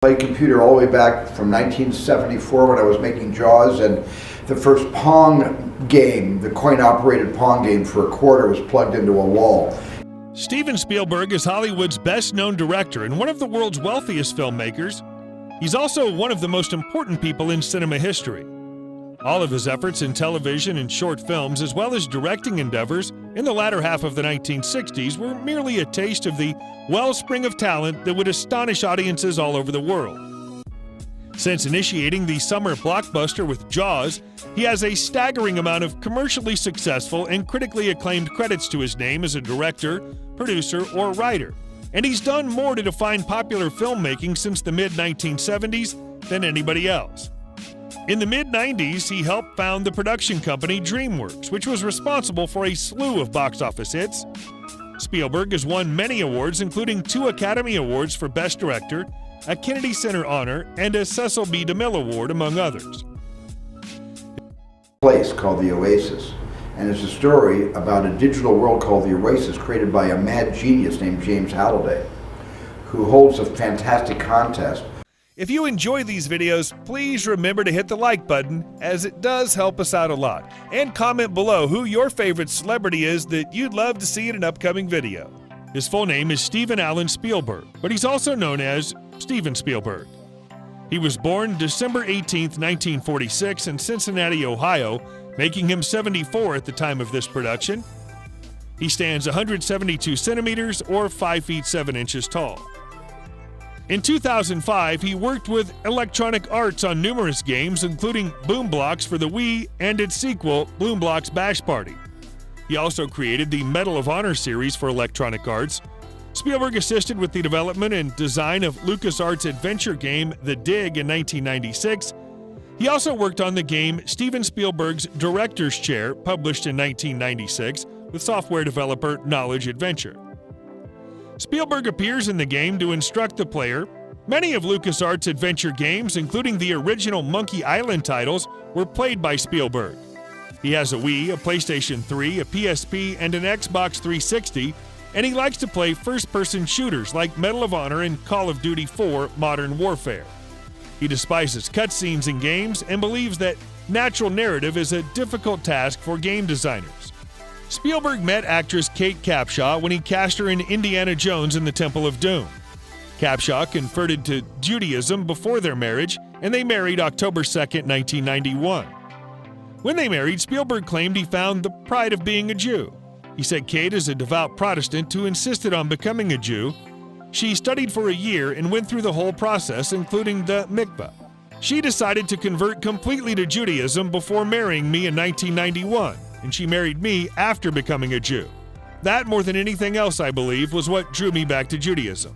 Played computer all the way back from 1974 when I was making Jaws, and the first Pong game, the coin-operated Pong game for a quarter, was plugged into a wall. Steven Spielberg is Hollywood's best-known director and one of the world's wealthiest filmmakers. He's also one of the most important people in cinema history. All of his efforts in television and short films, as well as directing endeavors in the latter half of the 1960s, were merely a taste of the wellspring of talent that would astonish audiences all over the world. Since initiating the summer blockbuster with Jaws, he has a staggering amount of commercially successful and critically acclaimed credits to his name as a director, producer, or writer. And he's done more to define popular filmmaking since the mid-1970s than anybody else. In the mid-90s, he helped found the production company DreamWorks, which was responsible for a slew of box office hits. Spielberg has won many awards, including 2 Academy Awards for Best Director, a Kennedy Center Honor, and a Cecil B. DeMille Award, among others. Place called the Oasis, and it's a story about a digital world called the Oasis, created by a mad genius named James Halliday, who holds a fantastic contest. If you enjoy these videos, please remember to hit the like button, as it does help us out a lot. And comment below who your favorite celebrity is that you'd love to see in an upcoming video. His full name is Steven Allen Spielberg, but he's also known as Steven Spielberg. He was born December 18, 1946 in Cincinnati, Ohio, making him 74 at the time of this production. He stands 172 centimeters or 5 feet 7 inches tall. In 2005, he worked with Electronic Arts on numerous games, including Boom Blocks for the Wii and its sequel, Boom Blocks Bash Party. He also created the Medal of Honor series for Electronic Arts. Spielberg assisted with the development and design of LucasArts' adventure game The Dig in 1996. He also worked on the game Steven Spielberg's Director's Chair, published in 1996, with software developer Knowledge Adventure. Spielberg appears in the game to instruct the player. Many of LucasArts' adventure games, including the original Monkey Island titles, were played by Spielberg. He has a Wii, a PlayStation 3, a PSP, and an Xbox 360, and he likes to play first-person shooters like Medal of Honor and Call of Duty 4 Modern Warfare. He despises cutscenes in games and believes that natural narrative is a difficult task for game designers. Spielberg met actress Kate Capshaw when he cast her in Indiana Jones and the Temple of Doom. Capshaw converted to Judaism before their marriage, and they married October 2, 1991. When they married, Spielberg claimed he found the pride of being a Jew. He said Kate is a devout Protestant who insisted on becoming a Jew. She studied for a year and went through the whole process, including the mikvah. She decided to convert completely to Judaism before marrying me in 1991. And she married me after becoming a Jew. That, more than anything else, I believe, was what drew me back to Judaism.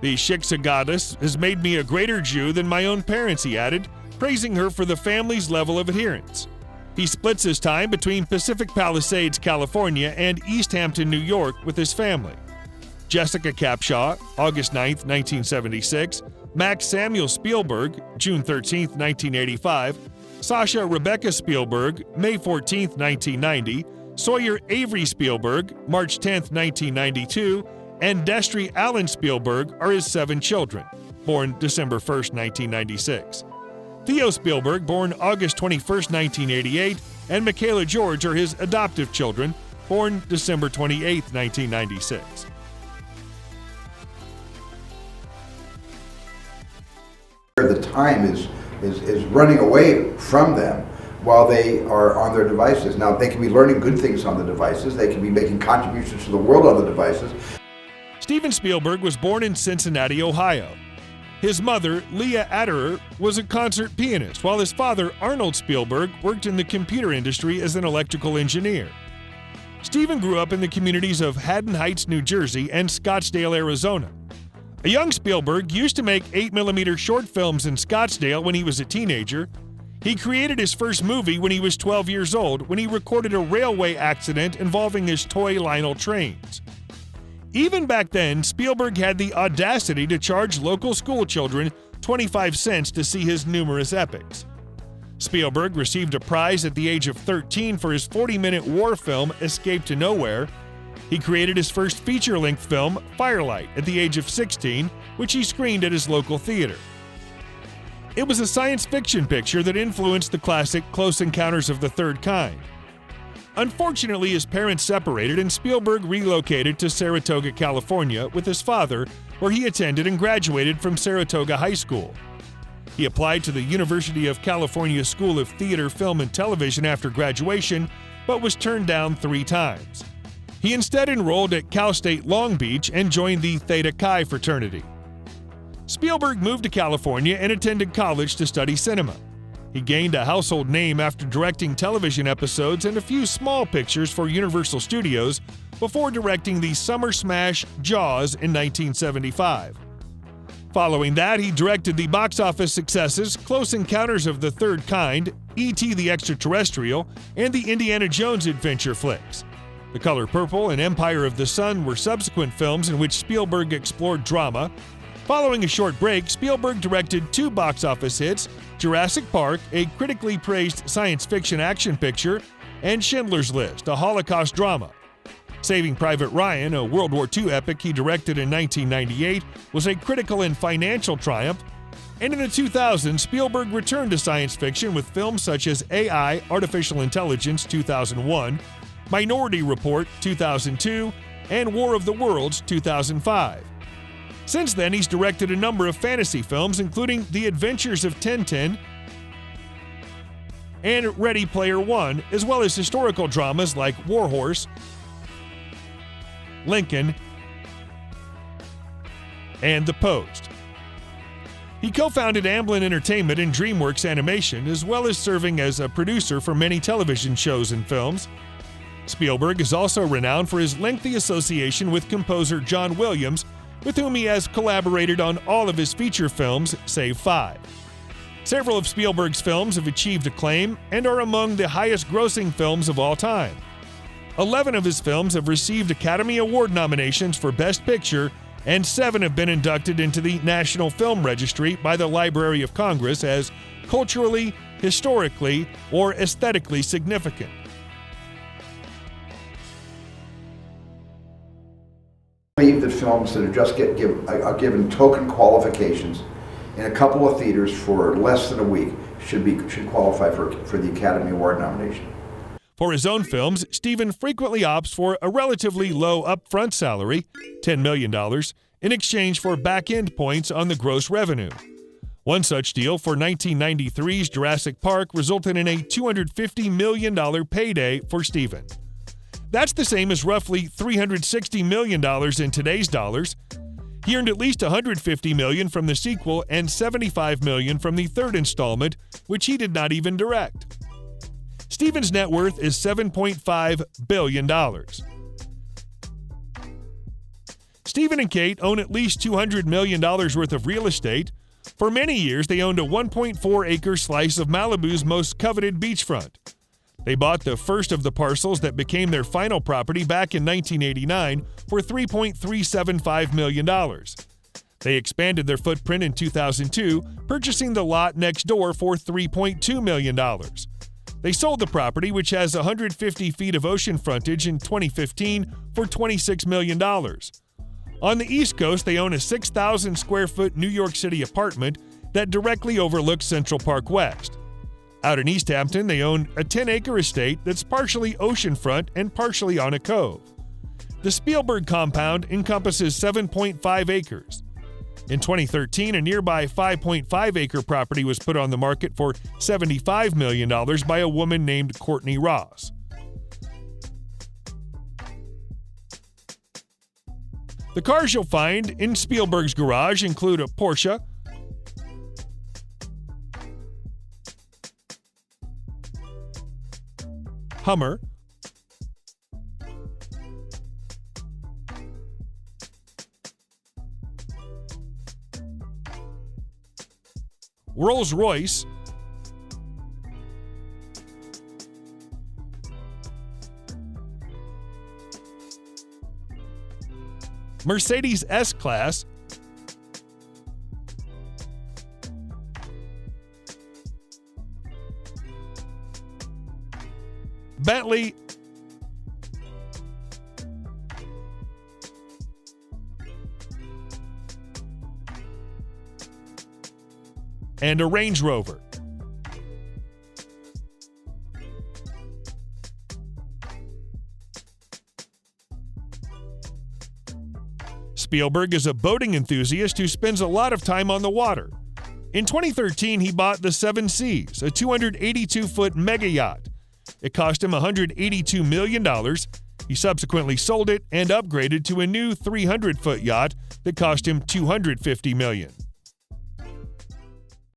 The Shiksa goddess has made me a greater Jew than my own parents, he added, praising her for the family's level of adherence. He splits his time between Pacific Palisades, California, and East Hampton, New York, with his family. Jessica Capshaw, August 9, 1976, Max Samuel Spielberg, June 13, 1985, Sasha Rebecca Spielberg, May 14, 1990, Sawyer Avery Spielberg, March 10, 1992, and Destry Allen Spielberg are his 7 children, born December 1, 1996. Theo Spielberg, born August 21, 1988, and Michaela George are his adoptive children, born December 28, 1996. The time is running away from them while they are on their devices. Now, they can be learning good things on the devices. They can be making contributions to the world on the devices. Steven Spielberg was born in Cincinnati, Ohio. His mother, Leah Adderer, was a concert pianist, while his father, Arnold Spielberg, worked in the computer industry as an electrical engineer. Steven grew up in the communities of Haddon Heights, New Jersey, and Scottsdale, Arizona. A young Spielberg used to make 8mm short films in Scottsdale when he was a teenager. He created his first movie when he was 12 years old, when he recorded a railway accident involving his toy Lionel trains. Even back then, Spielberg had the audacity to charge local school children 25 cents to see his numerous epics. Spielberg received a prize at the age of 13 for his 40-minute war film Escape to Nowhere. He created his first feature-length film, Firelight, at the age of 16, which he screened at his local theater. It was a science fiction picture that influenced the classic Close Encounters of the Third Kind. Unfortunately, his parents separated and Spielberg relocated to Saratoga, California with his father, where he attended and graduated from Saratoga High School. He applied to the University of California School of Theater, Film, and Television after graduation, but was turned down 3 times. He instead enrolled at Cal State Long Beach and joined the Theta Chi fraternity. Spielberg moved to California and attended college to study cinema. He gained a household name after directing television episodes and a few small pictures for Universal Studios before directing the summer smash Jaws in 1975. Following that, he directed the box office successes Close Encounters of the Third Kind, E.T. the Extraterrestrial, and the Indiana Jones adventure flicks. The Color Purple and Empire of the Sun were subsequent films in which Spielberg explored drama. Following a short break, Spielberg directed 2 box office hits, Jurassic Park, a critically praised science fiction action picture, and Schindler's List, a Holocaust drama. Saving Private Ryan, a World War II epic he directed in 1998, was a critical and financial triumph. And in the 2000s, Spielberg returned to science fiction with films such as AI, Artificial Intelligence, 2001, Minority Report, 2002, and War of the Worlds, 2005. Since then, he's directed a number of fantasy films, including The Adventures of Tintin and Ready Player One, as well as historical dramas like Warhorse, Lincoln, and The Post. He co-founded Amblin Entertainment and DreamWorks Animation, as well as serving as a producer for many television shows and films. Spielberg is also renowned for his lengthy association with composer John Williams, with whom he has collaborated on all of his feature films, save 5. Several of Spielberg's films have achieved acclaim and are among the highest-grossing films of all time. 11 of his films have received Academy Award nominations for Best Picture, and 7 have been inducted into the National Film Registry by the Library of Congress as culturally, historically, or aesthetically significant. I believe that films that are just are given token qualifications in a couple of theaters for less than a week should qualify for the Academy Award nomination. For his own films, Steven frequently opts for a relatively low upfront salary, $10 million, in exchange for back-end points on the gross revenue. One such deal for 1993's Jurassic Park resulted in a $250 million payday for Steven. That's the same as roughly $360 million in today's dollars. He earned at least $150 million from the sequel and $75 million from the third installment, which he did not even direct. Steven's net worth is $7.5 billion. Steven and Kate own at least $200 million worth of real estate. For many years, they owned a 1.4-acre slice of Malibu's most coveted beachfront. They bought the first of the parcels that became their final property back in 1989 for $3.375 million. They expanded their footprint in 2002, purchasing the lot next door for $3.2 million. They sold the property, which has 150 feet of ocean frontage, in 2015 for $26 million. On the East Coast, they own a 6,000-square-foot New York City apartment that directly overlooks Central Park West. Out in East Hampton, they own a 10-acre estate that's partially oceanfront and partially on a cove. The Spielberg compound encompasses 7.5 acres. In 2013, a nearby 5.5-acre property was put on the market for $75 million by a woman named Courtney Ross. The cars you'll find in Spielberg's garage include a Porsche, Hummer, Rolls-Royce, Mercedes S-Class, Bentley, and a Range Rover. Spielberg is a boating enthusiast who spends a lot of time on the water. In 2013, he bought the Seven Seas, a 282-foot mega yacht. It cost him $182 million. He subsequently sold it and upgraded to a new 300-foot yacht that cost him $250 million.